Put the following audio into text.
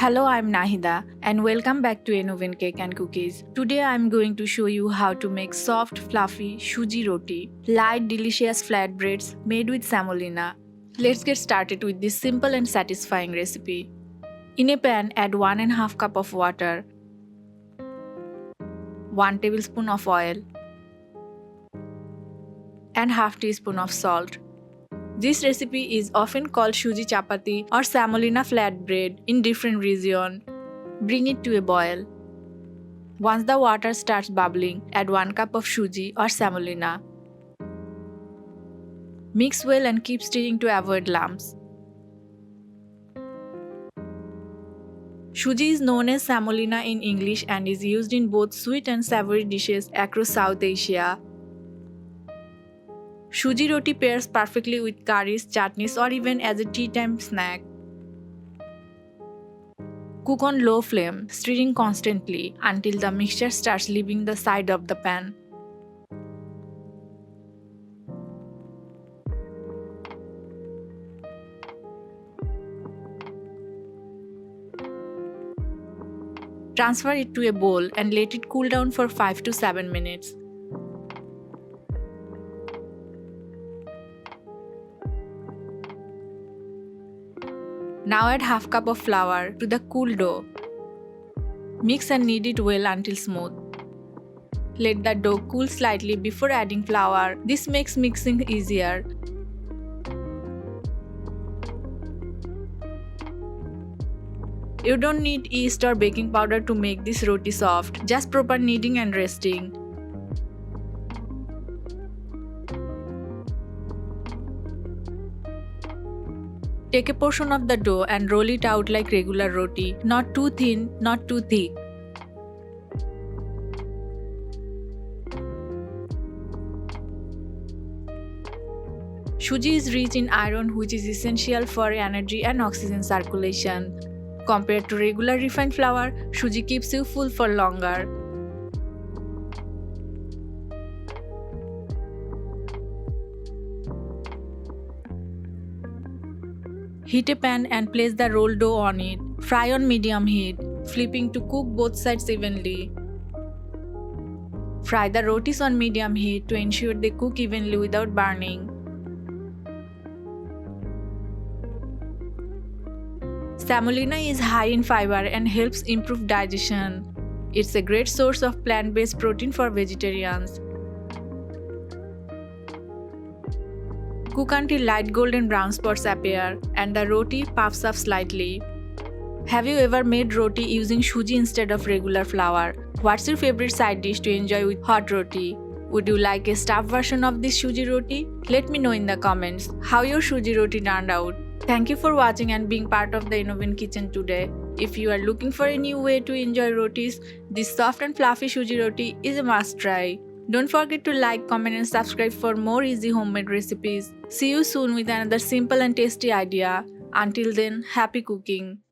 Hello, I'm Nahida and welcome back to Enoven Cake and Cookies. Today I'm going to show you how to make soft, fluffy Suji roti, light, delicious flatbreads made with semolina. Let's get started with this simple and satisfying recipe. In a pan, add 1.5 cup of water, 1 tablespoon of oil, and half teaspoon of salt. This recipe is often called Suji chapati or semolina flatbread in different regions. Bring it to a boil. Once the water starts bubbling, add 1 cup of Suji or semolina. Mix well and keep stirring to avoid lumps. Suji is known as semolina in English and is used in both sweet and savory dishes across South Asia. Suji roti pairs perfectly with curries, chutneys, or even as a tea time snack. Cook on low flame, stirring constantly until the mixture starts leaving the side of the pan. Transfer it to a bowl and let it cool down for 5 to 7 minutes. Now add half cup of flour to the cool dough. Mix and knead it well until smooth. Let the dough cool slightly before adding flour. This makes mixing easier. You don't need yeast or baking powder to make this roti soft, just proper kneading and resting. Take a portion of the dough and roll it out like regular roti, not too thin, not too thick. Suji is rich in iron, which is essential for energy and oxygen circulation. Compared to regular refined flour, Suji keeps you full for longer. Heat a pan and place the rolled dough on it. Fry on medium heat, flipping to cook both sides evenly. Fry the rotis on medium heat to ensure they cook evenly without burning. Semolina is high in fiber and helps improve digestion. It's a great source of plant-based protein for vegetarians. Cook until light golden brown spots appear and the roti puffs up slightly. Have you ever made roti using Suji instead of regular flour? What's your favorite side dish to enjoy with hot roti? Would you like a stuffed version of this Suji roti? Let me know in the comments how your Suji roti turned out. Thank you for watching and being part of the Enoven Kitchen today. If you are looking for a new way to enjoy rotis, this soft and fluffy Suji roti is a must try. Don't forget to like, comment and subscribe for more easy homemade recipes. See you soon with another simple and tasty idea. Until then, happy cooking!